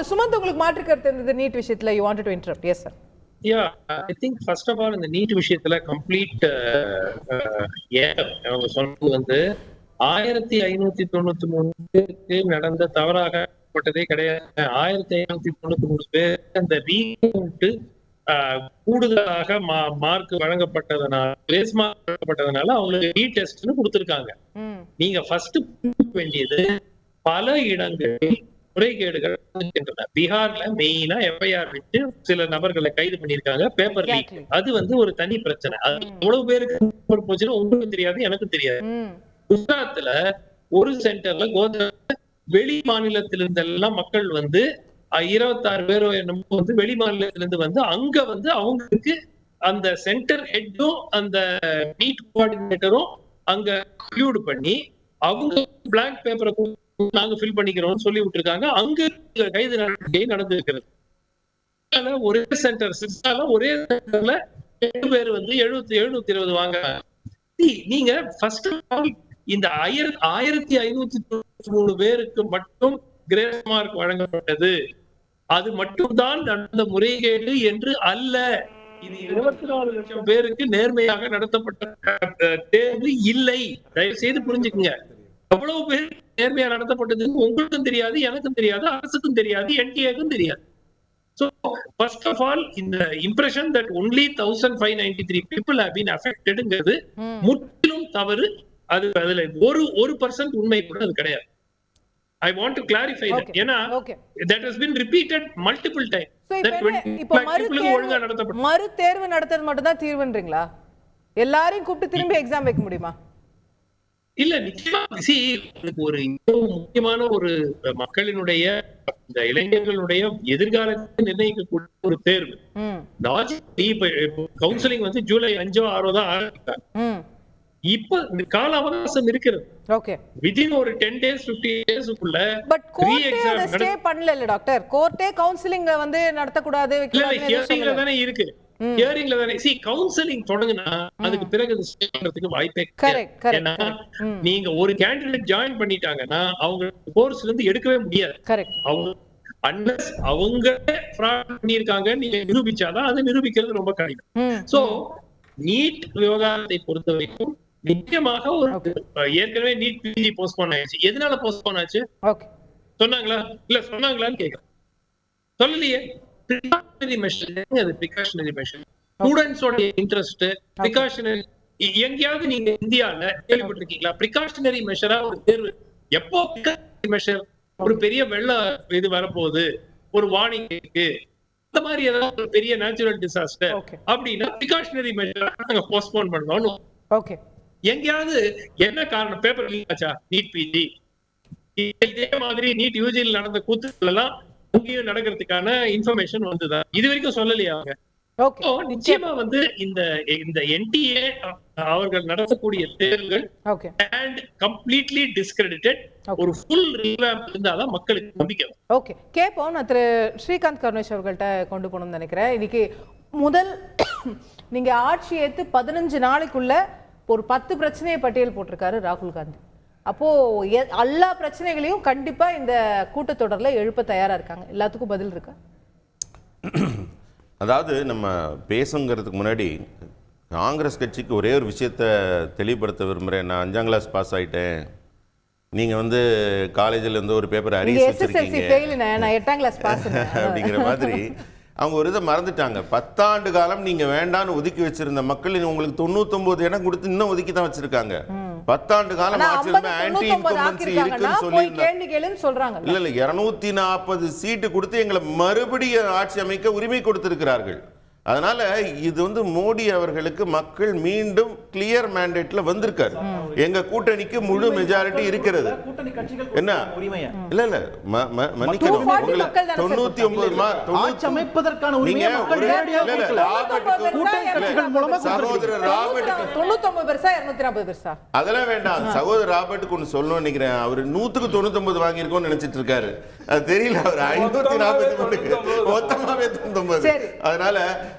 சுமந்த், உங்களுக்கு மாற்று கருத்து இருந்தது நீட் விஷயத்துல. You wanted to interrupt. Yes sir. I think first of all இந்த நீட் விஷயத்துல கம்ப்ளீட் அவங்க சொன்னது வந்து 1593 நடந்த தவறாகப்பட்டதே கிடையாது. 1593 பேர் அந்த ரீகவுண்ட் கூடுதலாக மார்க் வழங்கப்பட்டதனால, கிரேஸ் மார்க் வழங்கப்பட்டதனால அவங்களுக்கு ரீடெஸ்ட்னு கொடுத்திருக்காங்க. நீங்க ஃபர்ஸ்ட் வேண்டியது பல இடங்களில் முறைகேடுகள் இருக்கின்றன. பீகார்ல மெயினா எஃப்ஐஆர் விட்டு சில நபர்களை கைது பண்ணிருக்காங்க. பேப்பர் லீக், அது வந்து ஒரு தனி பிரச்சனை. அது எவ்வளவு பேருக்கு போச்சுன்னு உங்களுக்கும் தெரியாது, எனக்கும் தெரியாது. குஜராத்ல ஒரு சென்டர்ல வெளி மாநிலத்திலிருந்தெல்லாம் மக்கள் வந்து 26 பேரோ என்னமோ வந்து வெளி மாநிலத்திலிருந்து வந்து அங்க வந்து அவங்களுக்கு அந்த சென்டர் ஹெட்டும் அந்த நீட் கோஆர்டினேட்டரும் அங்க இன்க்ளூட் பண்ணி அவங்க பிளாங்க் பேப்பரை நாங்க ஃபில் பண்ணிக்கிறோம் சொல்லி விட்டுருக்காங்க. அங்க கைது நடவடிக்கை நடந்திருக்கிறது. ஒரே சென்டர் சிக்ஸால ஒரே சென்டர்ல 7 பேர் வந்து 720 வாங்குறாங்க. நீங்க ஃபர்ஸ்ட் இந்த 1593 பேருக்கு மட்டும் கிரேஸ் மார்க் வழங்கப்பட்டது. அது மட்டும்தான் நடந்த முறைகேடு என்று அல்ல. இது 24 லட்சம் பேருக்கு நேர்மையாக நடத்தப்பட்ட தேர்வு இல்லை. தயவு செய்து புரிஞ்சுக்குங்க. எவ்வளவு பேர் நேர்மையா நடத்தப்பட்டது உங்களுக்கும் தெரியாது, எனக்கும் தெரியாது, அரசுக்கும் தெரியாது, என்டிஏக்கும் தெரியாது. So first of all, இந்த impression that only 1593 people have been affectedங்கிறது முற்றிலும் தவறு. அதுல ஒரு % உண்மை கூட அது கிடையாது. I want to clarify that. ஏன்னா that has been repeated multiple times. இப்போ மறு தேர்வு நடத்துறது மட்டும் தான் தீர்வுன்றீங்களா? எல்லாரையும் கூப்பிட்டு திரும்பி எக்ஸாம் வைக்க முடியுமா? இல்ல, நிச்சயமா. ஒரு முக்கியமான ஒரு மக்களினுடைய இந்த இளைஞர்களுடைய எதிர்காலத்தை நிர்ணயிக்கக்கூடிய ஒரு தேர்வு. கவுன்சிலிங் வந்து ஜூலை 5 or 6 தான் ஆரம்பித்தாங்க. இப்ப இந்த கால அவகாசம் இருக்கிறது. வித்தின் ஒரு 10 days 15 daysக்குள்ள பட் கோர்ட்டே அத ஸ்டே பண்ணல டாக்டர். கோர்ட்டே கவுன்சிலிங் வந்து நடத்த கூடாது ஹியரிங்ல தானே இருக்கு. ஹியரிங்ல தானே கவுன்சிலிங் தொடங்குனா அதுக்கு பிறகு அது ஸ்டே பண்றதுக்கு வாய்ப்பே கிடையாது. நீங்க ஒரு கேண்டிடேட் ஜாயின் பண்ணிட்டாங்கன்னா அவங்க கோர்ஸ்ல இருந்து எடுக்கவே முடியாது. அவங்க அன்லஸ் அவங்க ஃப்ராட் பண்ணிருக்காங்க நீங்க நிரூபிச்சாதான் அது நிரூபிக்கிறது ரொம்ப கடினம். சோ நீட் விவகாரத்தை பொறுத்த வரைக்கும் நிச்சயமாக ஒரு ஏற்கனவே நீட் பிஜி போஸ்ட்போன் ஆயிடுச்சு. எதனால போஸ்ட்போன் ஆச்சு சொன்னாங்களா? இல்ல சொன்னாங்களான்னு கேக்குறேன். சொல்லலையே. பிரிகாஷனரி மெஷர், அது பிரிகாஷனரி மெஷர். ஸ்டூடண்ட்ஸோட இன்ட்ரெஸ்ட் பிரிகாஷனரி எங்கேயாவது நீங்க இந்தியால கேள்விப்பட்டிருக்கீங்களா? பிரிகாஷனரி மெஷரா ஒரு தேர்வு எப்போ பிரிகாஷனரி மெஷர் ஒரு பெரிய வெள்ள இது வரப்போகுது, ஒரு வார்னிங் இருக்கு, இந்த மாதிரி ஏதாவது ஒரு பெரிய நேச்சுரல் டிசாஸ்டர் அப்படின்னா பிரிகாஷனரி மெஷர் நாங்க போஸ்ட்போன் பண்றோம். எங்கேயாவது என்ன காரணம்? பேப்பர் லீக் ஆச்சா? நீட் பிஜி இதே மாதிரி நீட் யூஜியில் நடந்த கூத்துக்கள் எல்லாம் அங்கேயும் நடக்கிறதுக்கான இன்ஃபர்மேஷன் வந்துதான் இது வரைக்கும் சொல்லலையா அவங்க? நிச்சயமா வந்து இந்த என்டிஏ அவர்கள் நடத்தக்கூடிய தேர்வுகள் அண்ட் கம்ப்ளீட்லி டிஸ்கிரெடிட்டட் ஒரு ஃபுல் ரீவாம்ப் இருந்தாதான் மக்களுக்கு நம்பிக்கை. ஓகே, கேப்போம். நான் திரு ஸ்ரீகாந்த் கருணேஷ் அவர்கள்ட்ட கொண்டு போகணும்னு நினைக்கிறேன். இன்னைக்கு முதல் நீங்க ஆட்சி ஏத்து 15 நாளைக்குள்ள ஒரு 10 பிரச்சனையை பட்டியல் போட்டிருக்காரு ராகுல் காந்தி. அப்போ எல்லா பிரச்சனைகளையும் கண்டிப்பா இந்த கூட்டத்தொடர்ல எழுப்ப தயாரா இருக்காங்க. எல்லாத்துக்கும் பதில் இருக்கா? அதாவது நம்ம பேசுங்கிறதுக்கு முன்னாடி காங்கிரஸ் கட்சிக்கு ஒரே ஒரு விஷயத்தை தெளிவுபடுத்த விரும்புகிறேன். நான் 5ஆம் கிளாஸ் பாஸ் ஆகிட்டேன், நீங்கள் வந்து காலேஜில் இருந்து ஒரு பேப்பர் அரியர்ஸ் வச்சிருக்கீங்க அப்படிங்கிற மாதிரி அவங்க ஒரு இதை மறந்துட்டாங்க. 10 ஆண்டு காலம் நீங்கள் வேண்டான்னு ஒதுக்கி வச்சிருந்த மக்கள் உங்களுக்கு 99 இடம் கொடுத்து இன்னும் ஒதுக்கி தான் வச்சிருக்காங்க. 10 ஆண்டு காலம் ஆன்டி இன்கம்பன்சி இருக்குன்னு சொல்றாங்க. இல்ல 240 சீட்டு கொடுத்து எங்களை மறுபடியும் ஆட்சி அமைக்க உரிமை கொடுத்திருக்கிறார்கள். அதனால இது வந்து மோடி அவர்களுக்கு மக்கள் மீண்டும் கிளியர் மேண்டேட்ல வந்திருக்காரு. எங்க கூட்டணிக்கு முழு மெஜாரிட்டி இருக்கிறது. என்ன இல்ல இல்ல மன்னிக்கணும், 99 சகோதரர் அதெல்லாம் வேண்டாம். சகோதரர் ராபர்ட்டுக்கு ஒண்ணு சொல்லணும்னு நினைக்கிறேன். அவர் 100க்கு 99 வாங்கியிருக்கோம்னு நினைச்சிட்டு இருக்காரு. அது தெரியல. அவர் 543 மொத்தமாவே 99. அதனால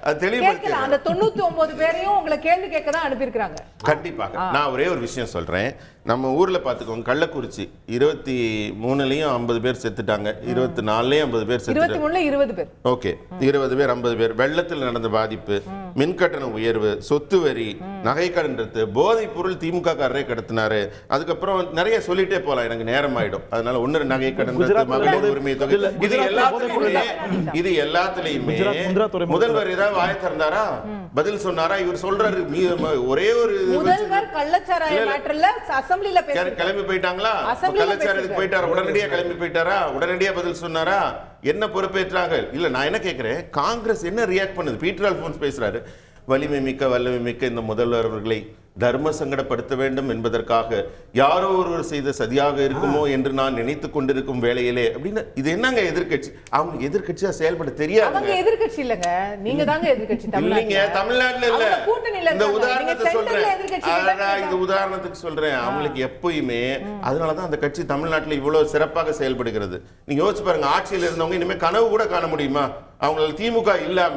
அந்த 99 பேரையும் உங்களை கேள்வி கேட்க தான் அனுப்பியிருக்காங்க. கண்டிப்பாக நான் ஒரே ஒரு விஷயம் சொல்றேன். நம்ம ஊர்ல பாத்துக்கோங்க, கள்ளக்குறிச்சி 23லயும் 50 பேர் செத்துட்டாங்க, 24லயும் 50 பேர் செத்துட்டாங்க, 23ல 20 பேர். ஓகே 20 பேர் 50 பேர். வெள்ளத்தில் நடந்த பாதிப்பு, மின்கட்டண உயர்வு, சொத்து வரி, நகை கடன் ரத்து, போதைப் பொருள் திமுக காரரே கடத்தினாரு. அதுக்கப்புறம் நிறைய சொல்லிட்டே போலாம், எனக்கு நேரம் ஆயிடும். அதனால ஒன்னு நகை கடன் ரத்து, மகளிர் உரிமை தொகை, இது எல்லாத்துலயுமே முதல்வர் ஏதாவது வாய திறந்தாரா, பதில் சொன்னாரா? இவர் சொல்றாரு ஒரே ஒரு முதல்வர் கள்ளச்சாராய மேட்டர்ல அசெம்பிளில கிளம்பி போயிட்டாங்களா, கள்ளச்சாராயத்துக்கு போயிட்டாரா, உடனடியா கிளம்பி போயிட்டாரா, உடனடியா பதில் சொன்னாரா, என்ன பொறுப்பேற்றாங்க? இல்ல நான் என்ன கேட்கிறேன், காங்கிரஸ் என்ன ரியாக்ட் பண்ணுது? பீட்டர் அல்போன்ஸ் பேசுறாரு, வலிமை மிக்க வல்லமை மிக்க இந்த முதல்வர் அவர்களை தர்ம சங்கடப்படுத்த வேண்டும் என்பதற்காக யாரோ ஒருவர் செய்த சதியாக இருக்குமோ என்று நான் நினைத்துக் கொண்டிருக்கும் வேளையிலே அப்படின்னு. இது என்னங்க எதிர்க்கட்சி? அவங்க எதிர்க்கட்சியா செயல்பட தெரியாது. அவங்க எதிர்க்கட்சி இல்லங்க, நீங்க தாங்க எதிர்க்கட்சி. இல்லைங்க, தமிழ்நாட்டுல இல்ல. கூட்டணியில இந்த உதாரணத்தை சொல்றேன், இந்த உதாரணத்துக்கு சொல்றேன். அவங்களுக்கு எப்பயுமே அதனாலதான் அந்த கட்சி தமிழ்நாட்டுல இவ்வளவு சிறப்பாக செயல்படுகிறது. நீங்க யோசிச்சு பாருங்க, ஆட்சியில் இருந்தவங்க இனிமே கனவு கூட காண முடியுமா? அவங்களுக்கு திமுக இல்லாம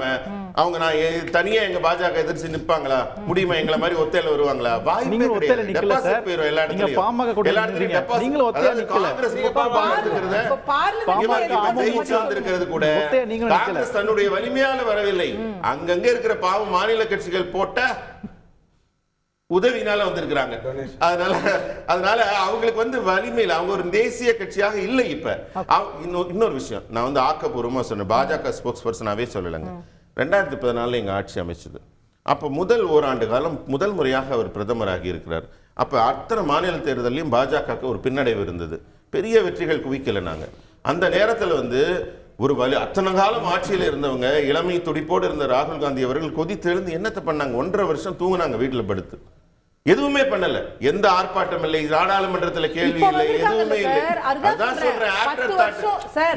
அவங்க நான் தனியா எங்க பாஜக எதிர்த்து நிப்பாங்களா? முடியுமா? எங்களை மாதிரி ஒத்தையில வருவாங்களா? வாய்ப்பே கிடையாது. டெபாசிட் போயிடும் எல்லா இடத்துலயும். எல்லா இடத்துலயும் டெபாசிட். காங்கிரஸ் ஜெயிச்சு வந்திருக்கிறது கூட காங்கிரஸ் தன்னுடைய வலிமையால வரவில்லை. அங்கங்க இருக்கிற பாவம் மாநில கட்சிகள் போட்ட உதவினால வந்திருக்கிறாங்க. அதனால அவங்களுக்கு வலிமையில் அவங்க ஒரு தேசிய கட்சியாக இல்லை. இப்ப இன்னொரு விஷயம் நான் ஆக்கப்பூர்வமா சொன்னேன், பாஜக ஸ்போக்ஸ் பர்சனாவே சொல்லலைங்க. 2014 எங்க ஆட்சி அமைச்சது. அப்ப முதல் ஓராண்டு காலம் முதல் முறையாக அவர் பிரதமராகி இருக்கிறார். அப்ப அத்தனை மாநில தேர்தலையும் பாஜகவுக்கு ஒரு பின்னடைவு இருந்தது, பெரிய வெற்றிகள் குவிக்கல. நாங்க அந்த நேரத்துல ஒரு அத்தனை காலம் ஆட்சியில் இருந்தவங்க, இளமை துடிப்போடு இருந்த ராகுல் காந்தி அவர்கள் கொதித்தெழுந்து என்னத்தை பண்ணாங்க? 1.5 வருஷம் தூங்குனாங்க வீட்டுல படுத்து, எதுவுமே பண்ணல. எந்த ஆர்ப்பாட்டம் இல்லை, நாடாளுமன்றத்துல கேள்வி இல்லை, எதுவுமே இல்லை. அதான் சொல்றேன், ஆஃப்டர் தாட்.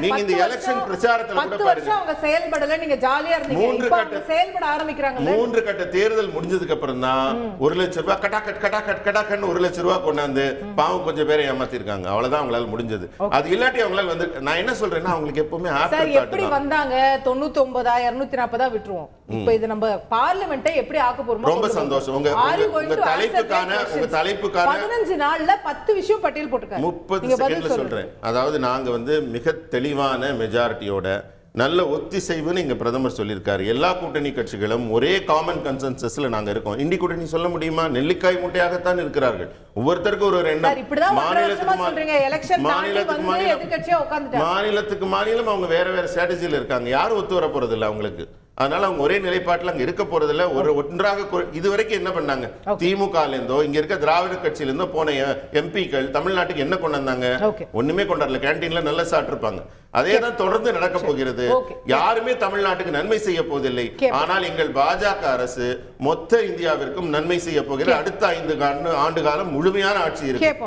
நீங்க இந்த எலெக்ஷன் பிரச்சாரத்துல கூட பாருங்க, அவங்க செயல்படல, நீங்க ஜாலியா இருந்தீங்க. இப்போ செயல்பட ஆரம்பிக்கறாங்க. 3 கட்ட தேர்தல் முடிஞ்சதுக்கு அப்புறம் தான் 1 லட்சம் ரூபாய் கட்டாக்கன்னு 1 லட்சம் ரூபாய் கொண்டாந்து பாவம் கொஞ்சம் பேரை ஏமாத்தி இருக்காங்க. அவ்வளவுதான் அவங்களால முடிஞ்சது. அது இல்லாட்டி அவங்களால நான் என்ன சொல்றேன்னா, அவங்களுக்கு எப்பவுமே ஆஃப்டர் தாட். எப்படி வந்தாங்க 99 240 விட்டுருவோம். இப்போ இது நம்ம பார்லிமென்ட்டை எப்படி ஆக்க போறோம்? ரொம்ப சந்தோஷம். உங்க தலைப்புக்கான 15 நாள்ல 10 விஷயம் பட்டியல் போட்டுருக்காங்க. 30 செகண்ட்ல சொல்றேன். அதாவது நாங்க மிக தெளிவான மெஜாரிட்டியோட நல்ல ஒத்திசைவுன்னு இங்க பிரதமர் சொல்லியிருக்காரு. எல்லா கூட்டணி கட்சிகளும் ஒரே காமன் கன்சென்சஸ்ல நாங்க இருக்கோம். இண்டி கூட்டணி சொல்ல முடியுமா? நெல்லிக்காய் முட்டையாகத்தான் இருக்கிறார்கள். ஒவ்வொருத்தருக்கும் ஒரு மாநிலத்துக்கு மாநிலம் அவங்க வேற வேற ஸ்ட்ராட்டஜில இருக்காங்க. யாரும் ஒத்து வர போறது இல்லை அவங்களுக்கு. அதனால அவங்க ஒரே நிலைப்பாட்டில் அங்க இருக்க போறதில்ல. ஒன்றாக இதுவரைக்கும் என்ன பண்ணாங்க? திமுகல இருந்தோ இங்க இருக்க திராவிட கட்சியில இருந்தோ போன எம்பிக்கள் தமிழ்நாட்டுக்கு என்ன கொண்டு வந்தாங்க? ஒண்ணுமே கொண்டாடல. கேண்டீன்ல நல்ல சாப்பிட்டிருப்பாங்க. அதேதான் தொடர்ந்து நடக்க போகிறது. யாருமே தமிழ்நாட்டுக்கு நன்மை செய்ய போவதில்லை. ஆனால் எங்கள் பாஜக அரசு மொத்த இந்தியாவிற்கும் நன்மை செய்ய போகிறது. அடுத்த 5 ஆண்டு காலம் முழுமையான ஆட்சி இருக்கு.